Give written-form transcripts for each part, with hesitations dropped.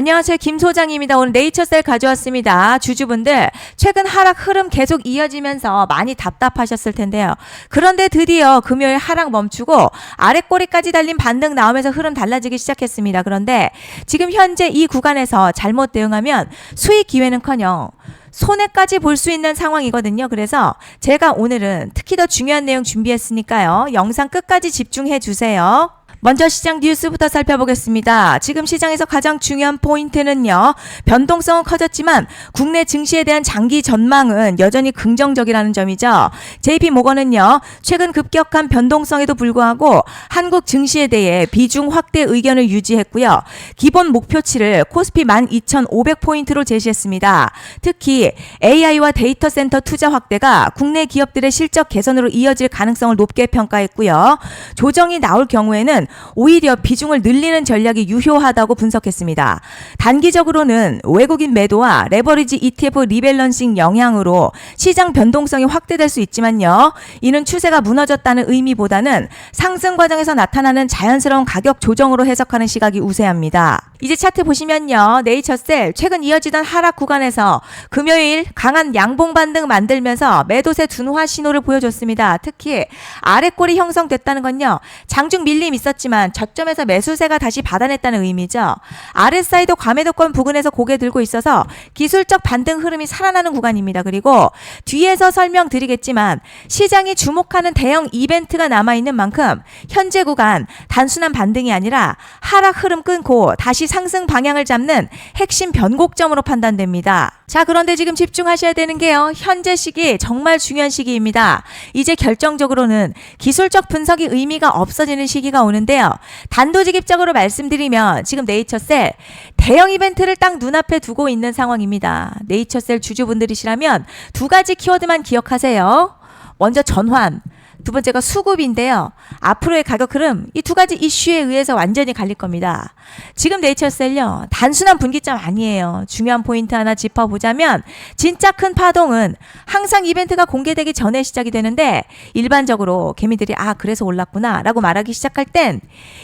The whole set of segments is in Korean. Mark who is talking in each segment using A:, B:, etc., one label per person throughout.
A: 안녕하세요. 김 소장입니다. 오늘 네이처셀 가져왔습니다. 주주분들 최근 하락 흐름 계속 이어지면서 많이 답답하셨을 텐데요. 그런데 드디어 금요일 하락 멈추고 아래 꼬리까지 달린 반등 나오면서 흐름 달라지기 시작했습니다. 그런데 지금 현재 이 구간에서 잘못 대응하면 수익 기회는커녕 손해까지 볼 수 있는 상황이거든요. 그래서 제가 오늘은 특히 더 중요한 내용 준비했으니까요. 영상 끝까지 집중해 주세요. 먼저 시장 뉴스부터 살펴보겠습니다. 지금 시장에서 가장 중요한 포인트는요. 변동성은 커졌지만 국내 증시에 대한 장기 전망은 여전히 긍정적이라는 점이죠. JP모건은요. 최근 급격한 변동성에도 불구하고 한국 증시에 대해 비중 확대 의견을 유지했고요. 기본 목표치를 코스피 12,500포인트로 제시했습니다. 특히 AI와 데이터 센터 투자 확대가 국내 기업들의 실적 개선으로 이어질 가능성을 높게 평가했고요. 조정이 나올 경우에는 오히려 비중을 늘리는 전략이 유효하다고 분석했습니다. 단기적으로는 외국인 매도와 레버리지 ETF 리밸런싱 영향으로 시장 변동성이 확대될 수 있지만요. 이는 추세가 무너졌다는 의미보다는 상승 과정에서 나타나는 자연스러운 가격 조정으로 해석하는 시각이 우세합니다. 이제 차트 보시면요. 네이처셀 최근 이어지던 하락 구간에서 금요일 강한 양봉 반등 만들면서 매도세 둔화 신호를 보여줬습니다. 특히 아래 꼬리 형성됐다는 건요. 장중 밀림 있었지만 저점에서 매수세가 다시 받아냈다는 의미죠. RSI도 과매도권 부근에서 고개 들고 있어서 기술적 반등 흐름이 살아나는 구간입니다. 그리고 뒤에서 설명드리겠지만 시장이 주목하는 대형 이벤트가 남아있는 만큼 현재 구간 단순한 반등이 아니라 하락 흐름 끊고 다시 상승 방향을 잡는 핵심 변곡점으로 판단됩니다. 자, 그런데 지금 집중하셔야 되는 게요. 현재 시기 정말 중요한 시기입니다. 이제 결정적으로는 기술적 분석이 의미가 없어지는 시기가 오는데요. 단도직입적으로 말씀드리면 지금 네이처셀 대형 이벤트를 딱 눈앞에 두고 있는 상황입니다. 네이처셀 주주분들이시라면 두 가지 키워드만 기억하세요. 먼저 전환, 두 번째가 수급인데요. 앞으로의 가격 흐름 이 두 가지 이슈에 의해서 완전히 갈릴 겁니다. 지금 네이처셀요. 단순한 분기점 아니에요. 중요한 포인트 하나 짚어보자면 진짜 큰 파동은 항상 이벤트가 공개되기 전에 시작이 되는데 일반적으로 개미들이 그래서 올랐구나 라고 말하기 시작할 땐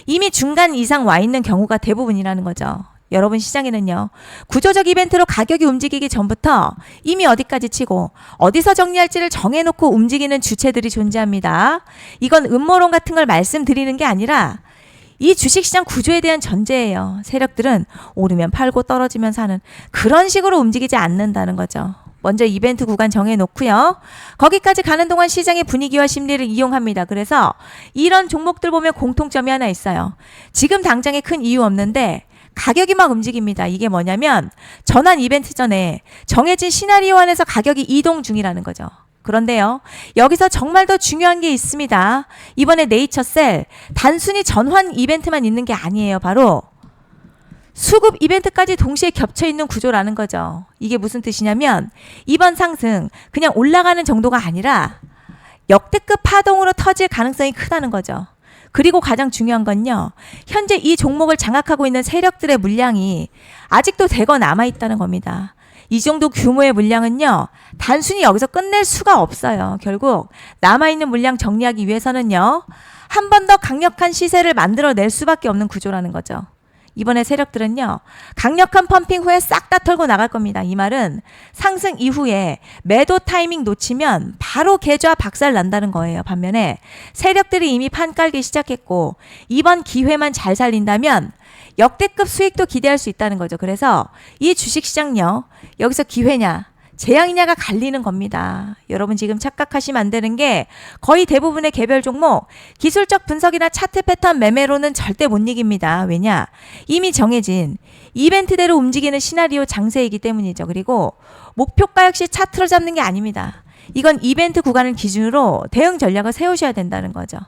A: 이미 중간 이상 와 있는 경우가 대부분이라는 거죠. 여러분 시장에는요. 구조적 이벤트로 가격이 움직이기 전부터 이미 어디까지 치고 어디서 정리할지를 정해놓고 움직이는 주체들이 존재합니다. 이건 음모론 같은 걸 말씀드리는 게 아니라 이 주식시장 구조에 대한 전제예요. 세력들은 오르면 팔고 떨어지면 사는 그런 식으로 움직이지 않는다는 거죠. 먼저 이벤트 구간 정해놓고요. 거기까지 가는 동안 시장의 분위기와 심리를 이용합니다. 그래서 이런 종목들 보면 공통점이 하나 있어요. 지금 당장에 큰 이유 없는데 가격이 막 움직입니다. 이게 뭐냐면 전환 이벤트 전에 정해진 시나리오 안에서 가격이 이동 중이라는 거죠. 그런데요. 여기서 정말 더 중요한 게 있습니다. 이번에 네이처셀 단순히 전환 이벤트만 있는 게 아니에요. 바로 수급 이벤트까지 동시에 겹쳐 있는 구조라는 거죠. 이게 무슨 뜻이냐면 이번 상승 그냥 올라가는 정도가 아니라 역대급 파동으로 터질 가능성이 크다는 거죠. 그리고 가장 중요한 건요. 현재 이 종목을 장악하고 있는 세력들의 물량이 아직도 대거 남아있다는 겁니다. 이 정도 규모의 물량은요. 단순히 여기서 끝낼 수가 없어요. 결국 남아있는 물량 정리하기 위해서는요. 한 번 더 강력한 시세를 만들어낼 수밖에 없는 구조라는 거죠. 이번에 세력들은요. 강력한 펌핑 후에 싹 다 털고 나갈 겁니다. 이 말은 상승 이후에 매도 타이밍 놓치면 바로 계좌 박살 난다는 거예요. 반면에 세력들이 이미 판 깔기 시작했고 이번 기회만 잘 살린다면 역대급 수익도 기대할 수 있다는 거죠. 그래서 이 주식시장요. 여기서 기회냐 재앙이냐가 갈리는 겁니다. 여러분 지금 착각하시면 안 되는 게 거의 대부분의 개별 종목 기술적 분석이나 차트 패턴 매매로는 절대 못 이깁니다. 왜냐? 이미 정해진 이벤트대로 움직이는 시나리오 장세이기 때문이죠. 그리고 목표가 역시 차트로 잡는 게 아닙니다. 이건 이벤트 구간을 기준으로 대응 전략을 세우셔야 된다는 거죠.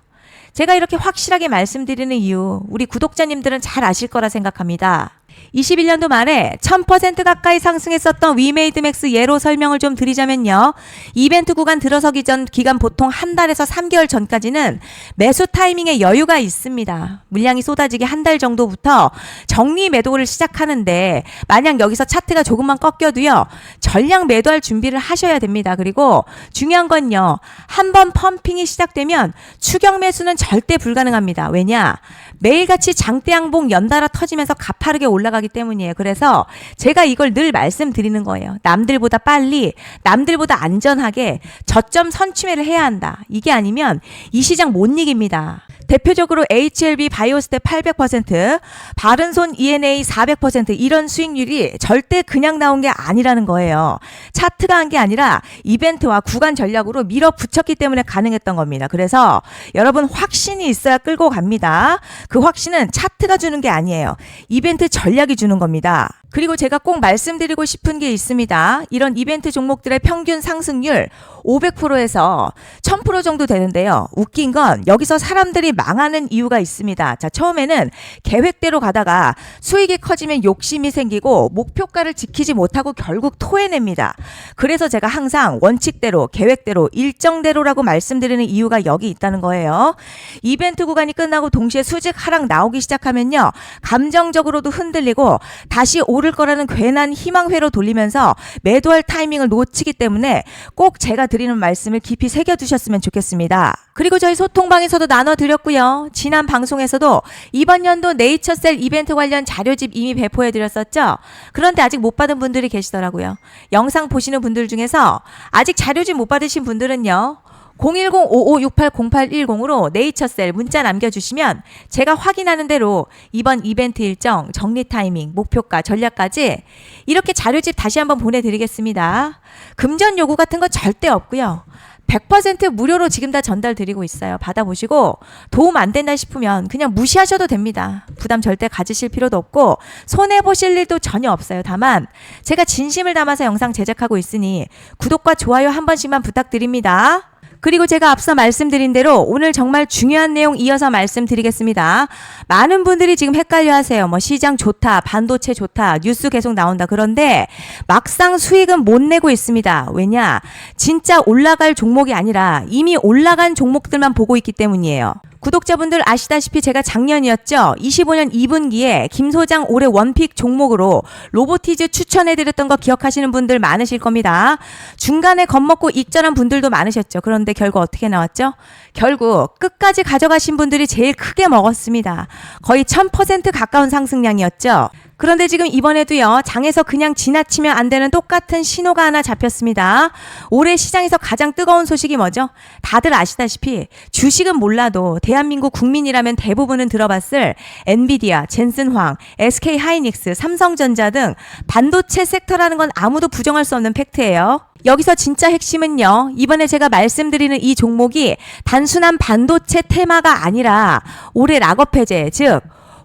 A: 제가 이렇게 확실하게 말씀드리는 이유 우리 구독자님들은 잘 아실 거라 생각합니다. 21년도 말에 1000% 가까이 상승했었던 위메이드맥스 예로 설명을 좀 드리자면요. 이벤트 구간 들어서기 전 기간 보통 한 달에서 3개월 전까지는 매수 타이밍에 여유가 있습니다. 물량이 쏟아지기 한 달 정도부터 정리 매도를 시작하는데 만약 여기서 차트가 조금만 꺾여도요. 전량 매도할 준비를 하셔야 됩니다. 그리고 중요한 건요. 한번 펌핑이 시작되면 추격 매수는 절대 불가능합니다. 왜냐? 매일같이 장대 양봉 연달아 터지면서 가파르게 올라 올라가기 때문이에요. 그래서 제가 이걸 늘 말씀드리는 거예요. 남들보다 빨리, 남들보다 안전하게 저점 선취매를 해야 한다. 이게 아니면 이 시장 못 이깁니다. 대표적으로 HLB 바이오스텝 800%, 바른손 ENA 400% 이런 수익률이 절대 그냥 나온 게 아니라는 거예요. 차트가 한 게 아니라 이벤트와 구간 전략으로 밀어붙였기 때문에 가능했던 겁니다. 그래서 여러분 확신이 있어야 끌고 갑니다. 그 확신은 차트가 주는 게 아니에요. 이벤트 전략이 주는 겁니다. 그리고 제가 꼭 말씀드리고 싶은 게 있습니다. 이런 이벤트 종목들의 평균 상승률 500%에서 1000% 정도 되는데요. 웃긴 건 여기서 사람들이 망하는 이유가 있습니다. 자, 처음에는 계획대로 가다가 수익이 커지면 욕심이 생기고 목표가를 지키지 못하고 결국 토해냅니다. 그래서 제가 항상 원칙대로, 계획대로, 일정대로라고 말씀드리는 이유가 여기 있다는 거예요. 이벤트 구간이 끝나고 동시에 수직 하락 나오기 시작하면요. 감정적으로도 흔들리고 다시 오를 거라는 괜한 희망회로 돌리면서 매도할 타이밍을 놓치기 때문에 꼭 제가 드리는 말씀을 깊이 새겨두셨으면 좋겠습니다. 그리고 저희 소통방에서도 나눠드렸고요. 지난 방송에서도 이번 연도 네이처셀 이벤트 관련 자료집 이미 배포해드렸었죠. 그런데 아직 못 받은 분들이 계시더라고요. 영상 보시는 분들 중에서 아직 자료집 못 받으신 분들은요. 010-5568-0810으로 네이처셀 문자 남겨주시면 제가 확인하는 대로 이번 이벤트 일정, 정리 타이밍, 목표가, 전략까지 이렇게 자료집 다시 한번 보내드리겠습니다. 금전 요구 같은 거 절대 없고요. 100% 무료로 지금 다 전달드리고 있어요. 받아보시고 도움 안 된다 싶으면 그냥 무시하셔도 됩니다. 부담 절대 가지실 필요도 없고 손해보실 일도 전혀 없어요. 다만 제가 진심을 담아서 영상 제작하고 있으니 구독과 좋아요 한 번씩만 부탁드립니다. 그리고 제가 앞서 말씀드린 대로 오늘 정말 중요한 내용 이어서 말씀드리겠습니다. 많은 분들이 지금 헷갈려 하세요. 뭐 시장 좋다, 반도체 좋다, 뉴스 계속 나온다. 그런데 막상 수익은 못 내고 있습니다. 왜냐? 진짜 올라갈 종목이 아니라 이미 올라간 종목들만 보고 있기 때문이에요. 구독자분들 아시다시피 제가 작년이었죠. 25년 2분기에 김 소장 올해 원픽 종목으로 로보티즈 추천해드렸던 거 기억하시는 분들 많으실 겁니다. 중간에 겁먹고 익절한 분들도 많으셨죠. 그런데 결국 어떻게 나왔죠? 결국 끝까지 가져가신 분들이 제일 크게 먹었습니다. 거의 1000% 가까운 상승량이었죠. 그런데 지금 이번에도요. 장에서 그냥 지나치면 안 되는 똑같은 신호가 하나 잡혔습니다. 올해 시장에서 가장 뜨거운 소식이 뭐죠? 다들 아시다시피 주식은 몰라도 대한민국 국민이라면 대부분은 들어봤을 엔비디아, 젠슨황, SK하이닉스, 삼성전자 등 반도체 섹터라는 건 아무도 부정할 수 없는 팩트예요. 여기서 진짜 핵심은요. 이번에 제가 말씀드리는 이 종목이 단순한 반도체 테마가 아니라 올해 락업 해제, 즉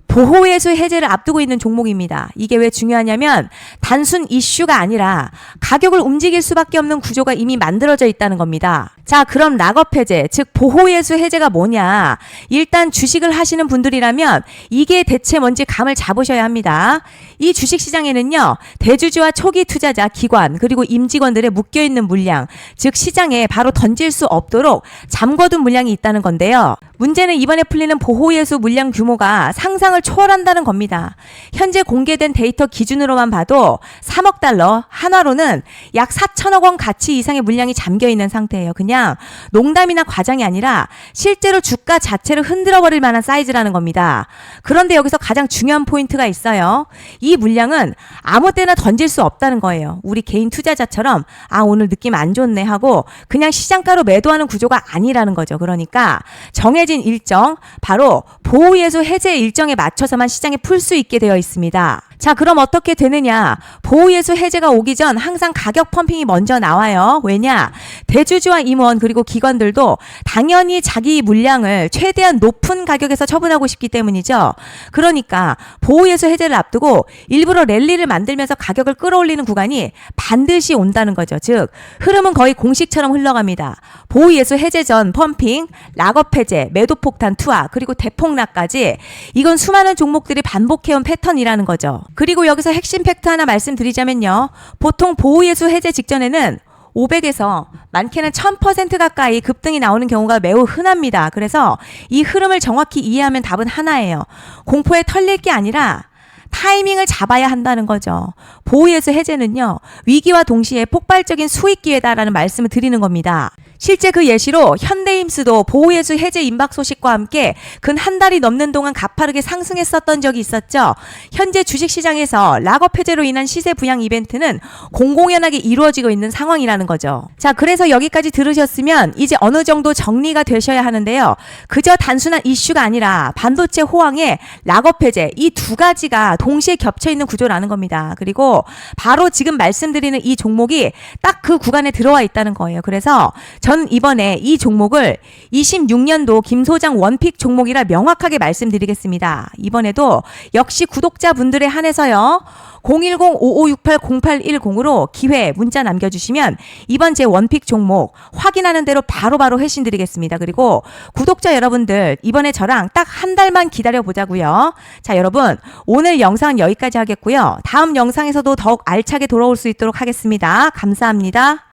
A: 보호예수 해제를 앞두고 있는 종목입니다. 이게 왜 중요하냐면 단순 이슈가 아니라 가격을 움직일 수밖에 없는 구조가 이미 만들어져 있다는 겁니다. 자, 그럼 락업 해제, 즉 보호예수 해제가 뭐냐? 일단 주식을 하시는 분들이라면 이게 대체 뭔지 감을 잡으셔야 합니다. 이 주식시장에는요. 대주주와 초기 투자자, 기관, 그리고 임직원들의 묶여있는 물량, 즉 시장에 바로 던질 수 없도록 잠궈둔 물량이 있다는 건데요. 문제는 이번에 풀리는 보호예수 물량 규모가 상상을 초월한다는 겁니다. 현재 공개된 데이터 기준으로만 봐도 3억 달러, 한화로는 약 4천억 원 가치 이상의 물량이 잠겨있는 상태예요. 그냥 농담이나 과장이 아니라 실제로 주가 자체를 흔들어버릴 만한 사이즈라는 겁니다. 그런데 여기서 가장 중요한 포인트가 있어요. 이 물량은 아무 때나 던질 수 없다는 거예요. 우리 개인 투자자처럼 오늘 느낌 안 좋네 하고 그냥 시장가로 매도하는 구조가 아니라는 거죠. 그러니까 정해진 일정, 바로 보호예수 해제 일정에 맞춰서만 시장에 풀 수 있게 되어 있습니다. 자, 그럼 어떻게 되느냐? 보호예수 해제가 오기 전 항상 가격 펌핑이 먼저 나와요. 왜냐? 대주주와 임원 그리고 기관들도 당연히 자기 물량을 최대한 높은 가격에서 처분하고 싶기 때문이죠. 그러니까 보호예수 해제를 앞두고 일부러 랠리를 만들면서 가격을 끌어올리는 구간이 반드시 온다는 거죠. 즉 흐름은 거의 공식처럼 흘러갑니다. 보호예수 해제 전 펌핑, 락업 해제, 매도 폭탄 투하, 그리고 대폭락까지 이건 수많은 종목들이 반복해온 패턴이라는 거죠. 그리고 여기서 핵심 팩트 하나 말씀드리자면요. 보통 보호예수 해제 직전에는 500에서 많게는 1000% 가까이 급등이 나오는 경우가 매우 흔합니다. 그래서 이 흐름을 정확히 이해하면 답은 하나예요. 공포에 털릴 게 아니라 타이밍을 잡아야 한다는 거죠. 보호예수 해제는요, 위기와 동시에 폭발적인 수익 기회다라는 말씀을 드리는 겁니다. 실제 그 예시로 현대임스도 보호예수 해제 임박 소식과 함께 근 한 달이 넘는 동안 가파르게 상승했었던 적이 있었죠. 현재 주식시장에서 락업 해제로 인한 시세 부양 이벤트는 공공연하게 이루어지고 있는 상황이라는 거죠. 자, 그래서 여기까지 들으셨으면 이제 어느 정도 정리가 되셔야 하는데요. 그저 단순한 이슈가 아니라 반도체 호황에 락업 해제, 이 두 가지가 동시에 겹쳐 있는 구조라는 겁니다. 그리고 바로 지금 말씀드리는 이 종목이 딱 그 구간에 들어와 있다는 거예요. 그래서 전 이번에 이 종목을 26년도 김 소장 원픽 종목이라 명확하게 말씀드리겠습니다. 이번에도 역시 구독자분들에 한해서요. 010-5568-0810으로 기회 문자 남겨주시면 이번 제 원픽 종목 확인하는 대로 바로바로 회신드리겠습니다. 그리고 구독자 여러분들 이번에 저랑 딱 한 달만 기다려보자고요. 자, 여러분 오늘 영상은 여기까지 하겠고요. 다음 영상에서도 더욱 알차게 돌아올 수 있도록 하겠습니다. 감사합니다.